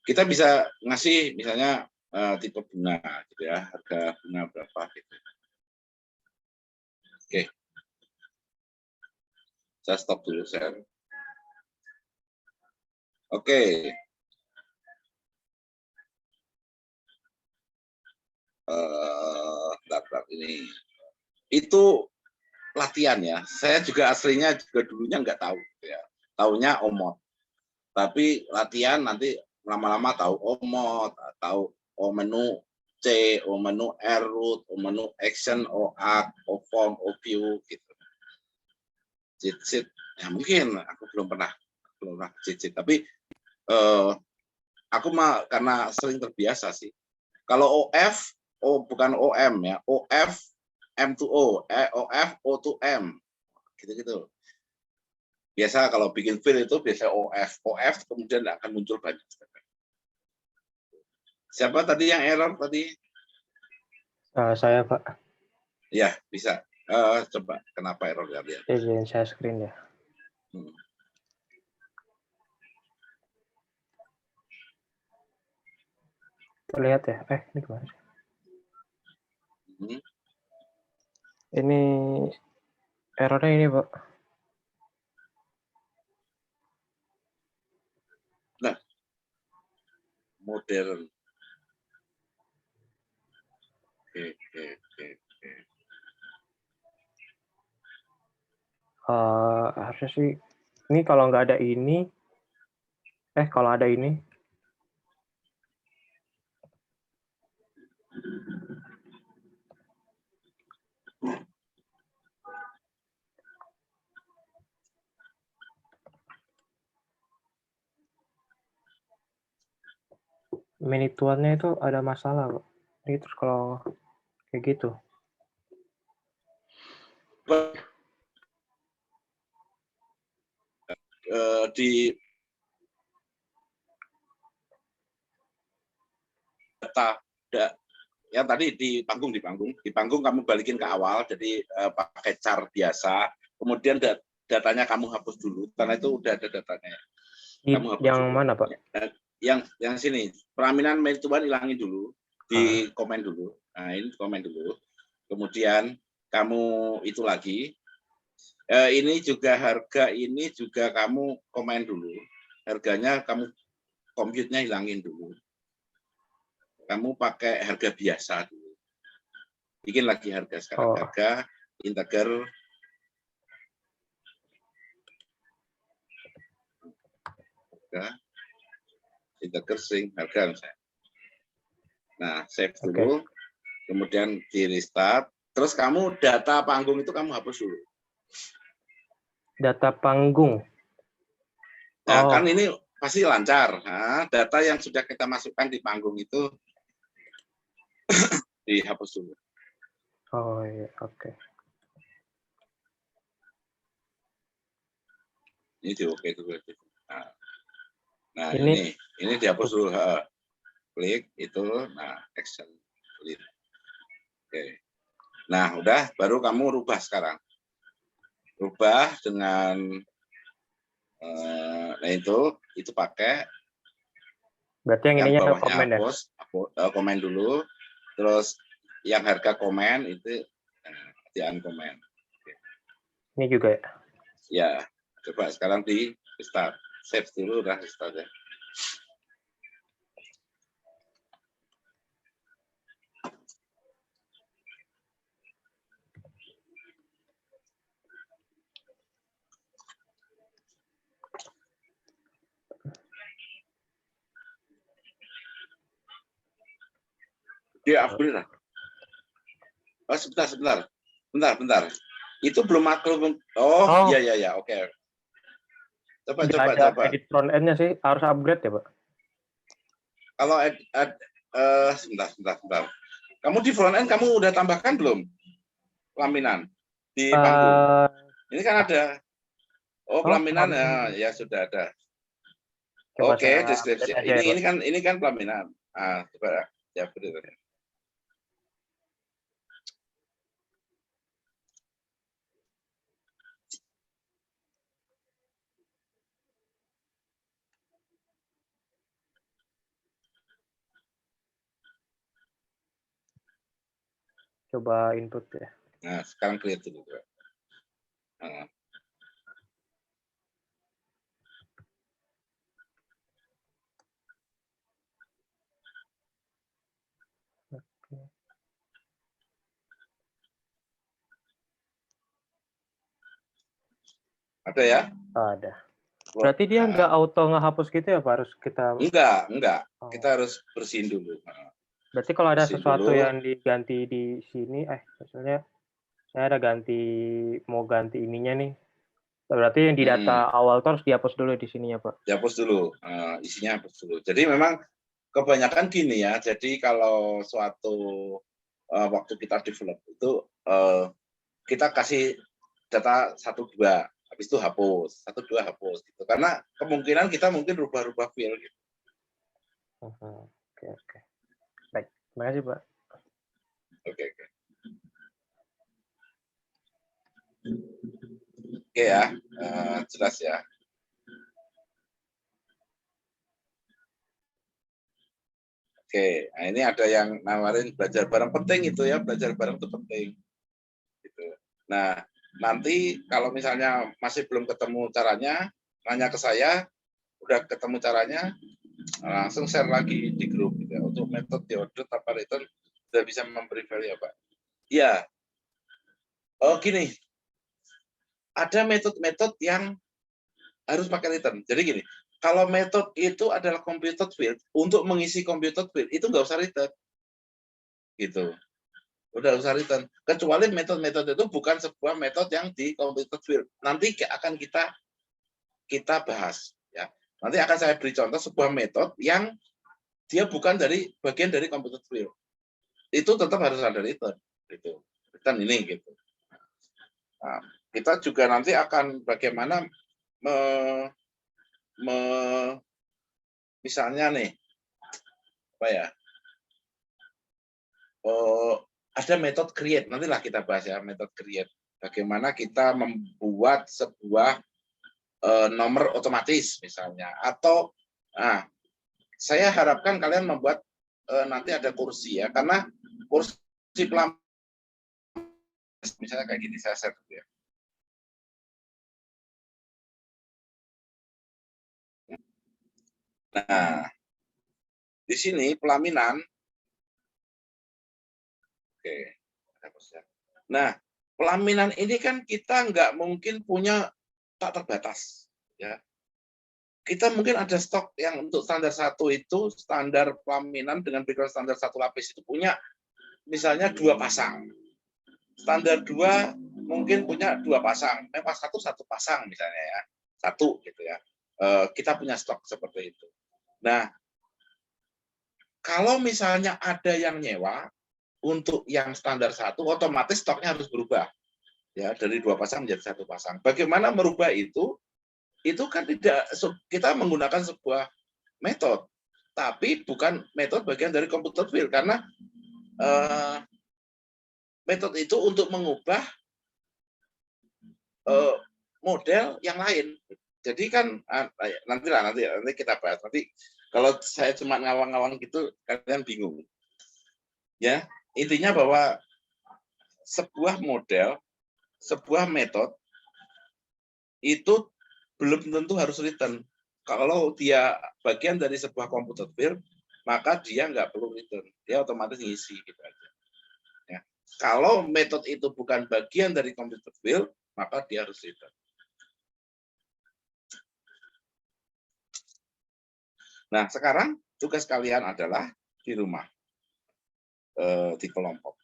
kita bisa ngasih misalnya tipe bunga, gitu ya, harga bunga berapa gitu. Oke, saya stop dulu share. Oke. Ini itu latihan ya. Saya juga aslinya juga dulunya nggak tahu ya. Taunya OMOD. Tapi latihan nanti lama-lama tahu OMOD, tahu O menu C, O menu R root, O menu action, O arc, O form, O view gitu. Cheat ya mungkin aku belum pernah cheat, tapi aku mah karena sering terbiasa sih. Kalau OF, bukan OM ya, OF M2O, OF O2M, gitu-gitu. Biasa kalau bikin file itu biasa OF kemudian akan muncul banyak. Siapa tadi yang error tadi? Saya, Pak. Ya, bisa. Coba, kenapa error ya? Izin saya screen ya. Terlihat ya? Ini gimana sih? Ini errornya ini, Pak. Nah, modern. Oke. Harusnya sih ini kalau nggak ada ini, kalau ada ini, minituannya itu ada masalah, Pak. Ini terus kalau kayak gitu. Di data ya tadi di panggung kamu balikin ke awal, jadi pakai char biasa, kemudian datanya kamu hapus dulu karena itu udah ada datanya. Kamu hapus Yang dulu. mana, Pak? Yang sini, pelaminan menituan hilangin dulu, di komen dulu. Nah, ini komen dulu. Kemudian kamu itu lagi. Ini juga harga ini juga kamu komen dulu. Harganya kamu compute-nya hilangin dulu. Kamu pakai harga biasa dulu. Bikin lagi harga sekarang. Harga integer integer string harga misalnya. Nah, save dulu. Kemudian di restart. Terus kamu data panggung itu kamu hapus dulu. Data panggung. Nah, kan ini pasti lancar. Nah, data yang sudah kita masukkan di panggung itu dihapus dulu. Oh iya, oke. Ini di oke dulu. Nah ini dihapus dulu. Klik itu, nah action. Oke. Nah, udah, baru kamu rubah sekarang. Rubah dengan nah itu pakai. Berarti yang ininya bawahnya komen ya? hapus, komen dulu. Terus yang harga komen itu di uncommand. Ini juga ya? Ya, coba sekarang di restart. Save dulu, udah restart ya. Dia upgrade lah. Oh, sebentar. Itu belum maklum. Oh. Iya, oke. Coba. Edit front end-nya sih harus upgrade ya, Pak? Kalau sebentar. Kamu di front end kamu udah tambahkan belum pelaminan di panggung? Ini kan ada. Oh, pelaminan ya sudah ada. Oke, deskripsi. Ini kan pelaminan. Ah, coba ya betul. Coba input ya. Nah, sekarang clear dulu. Nah. Ada ya? Ada. Berarti dia nggak auto ngehapus gitu ya, Pak? Harus kita... Enggak. Kita harus bersihin dulu. Berarti kalau ada sesuatu yang diganti di sini, misalnya saya ada mau ganti ininya nih. Berarti yang di data awal itu harus dihapus dulu di sininya, Pak? Dihapus dulu, isinya hapus dulu. Jadi memang kebanyakan gini ya, jadi kalau suatu waktu kita develop itu kita kasih data 1, 2, habis itu hapus, 1, 2 hapus gitu. Karena kemungkinan kita mungkin rubah-rubah file gitu. Oke. Baik, terima kasih, Pak. Oke. Oke ya, jelas ya. Oke, nah ini ada yang nawarin belajar bareng, penting itu ya, belajar bareng itu penting. Gitu. Nah, nanti kalau misalnya masih belum ketemu caranya, nanya ke saya, udah ketemu caranya, langsung share lagi di grup gitu ya. Untuk metode diaudit apa return sudah bisa memberi value ya, Pak? Iya. Oh gini, ada metode-metode yang harus pakai return. Jadi gini, kalau metode itu adalah computed field, untuk mengisi computed field itu nggak usah return, gitu. Udah usah return. Kecuali metode-metode itu bukan sebuah metode yang di computed field. Nanti akan kita bahas, ya. Nanti akan saya beri contoh sebuah metode yang dia bukan dari bagian dari computer field. Itu tetap harus ada return, gitu. Return ini gitu. Nah, kita juga nanti akan bagaimana misalnya nih, apa ya? Ada metode create, nantilah kita bahas ya metode create. Bagaimana kita membuat sebuah nomor otomatis misalnya, atau saya harapkan kalian membuat nanti ada kursi ya, karena kursi pelaminan misalnya kayak gini, saya share dulu ya. Nah, di sini pelaminan, oke. Nah, pelaminan ini kan kita nggak mungkin punya tak terbatas, ya. Kita mungkin ada stok yang untuk standar 1 itu, standar pelaminan dengan background standar 1 lapis itu punya misalnya 2 pasang. Standar 2 mungkin punya 2 pasang. Memang 1 pasang misalnya ya. 1 gitu ya. Kita punya stok seperti itu. Nah, kalau misalnya ada yang nyewa untuk yang standar 1, otomatis stoknya harus berubah. Ya, dari 2 pasang menjadi 1 pasang. Bagaimana merubah itu? Itu kan tidak, kita menggunakan sebuah metode, tapi bukan metode bagian dari computer field, karena metode itu untuk mengubah model yang lain. Jadi kan nanti kita bahas. Nanti kalau saya cuma ngawang-ngawang gitu, kalian bingung. Ya, intinya bahwa sebuah model, sebuah metode itu belum tentu harus return. Kalau dia bagian dari sebuah computer field, maka dia nggak perlu return. Dia otomatis ngisi gitu aja. Ya. Kalau metode itu bukan bagian dari computer field, maka dia harus return. Nah, sekarang tugas kalian adalah di rumah, di kelompok.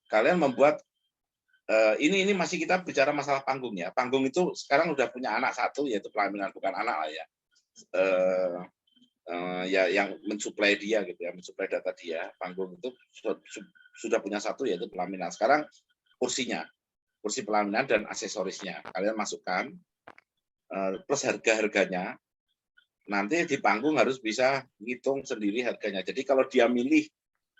Kalian membuat ini masih kita bicara masalah panggung ya. Panggung itu sekarang udah punya anak 1, yaitu pelaminan, bukan anak lah ya. Ya yang mensuplai dia gitu ya, mensuplai data dia. Panggung itu sudah punya 1, yaitu pelaminan. Sekarang kursinya, kursi pelaminan dan aksesorisnya kalian masukkan, plus harga-harganya. Nanti di panggung harus bisa ngitung sendiri harganya. Jadi kalau dia milih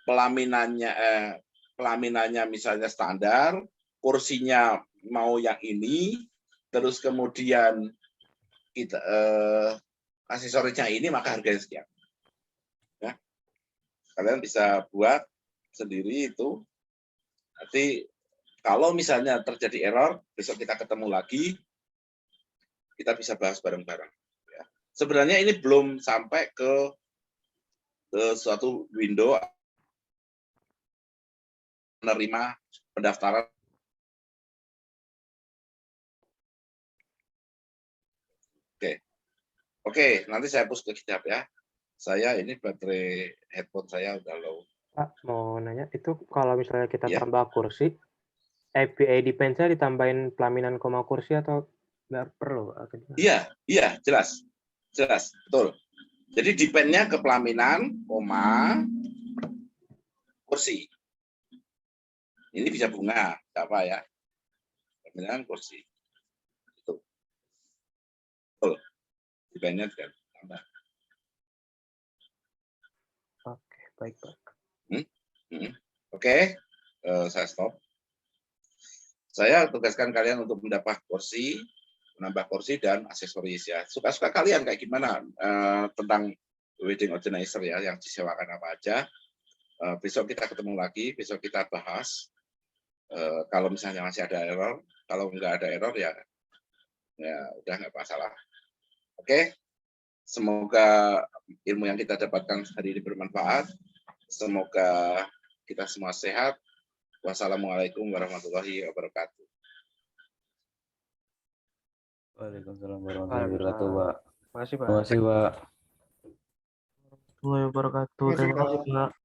pelaminannya misalnya standar, kursinya mau yang ini, terus kemudian kita aksesorisnya ini, maka harganya sekian. Ya. Kalian bisa buat sendiri itu. Nanti kalau misalnya terjadi error, besok kita ketemu lagi, kita bisa bahas bareng-bareng. Ya. Sebenarnya ini belum sampai ke suatu window menerima pendaftaran. Oke, nanti saya push ke GitHub ya. Saya ini baterai headphone saya udah low. Pak, mau nanya, itu kalau misalnya kita Ya. tambah kursi, API depends-nya ditambahin pelaminan koma kursi atau nggak perlu? Iya, jelas, betul. Jadi depend-nya ke pelaminan, koma, kursi. Ini bisa bunga, nggak apa ya. Pelaminan, kursi. Itu. Betul. Depend-nya tambah. Oke, baik, Pak. Oke, saya stop. Saya tugaskan kalian untuk menambah kursi dan aksesoris ya. Suka-suka kalian kayak gimana tentang wedding organizer ya, yang disewakan apa aja. Besok kita ketemu lagi, besok kita bahas. Kalau misalnya masih ada error, kalau nggak ada error ya udah nggak masalah. Oke, semoga ilmu yang kita dapatkan hari ini bermanfaat. Semoga kita semua sehat. Wassalamualaikum warahmatullahi wabarakatuh. Waalaikumsalam warahmatullahi wabarakatuh, Pak. Terima kasih, Pak. Terima kasih, Pak. Warahmatullahi wabarakatuh. Terima kasih, Pak.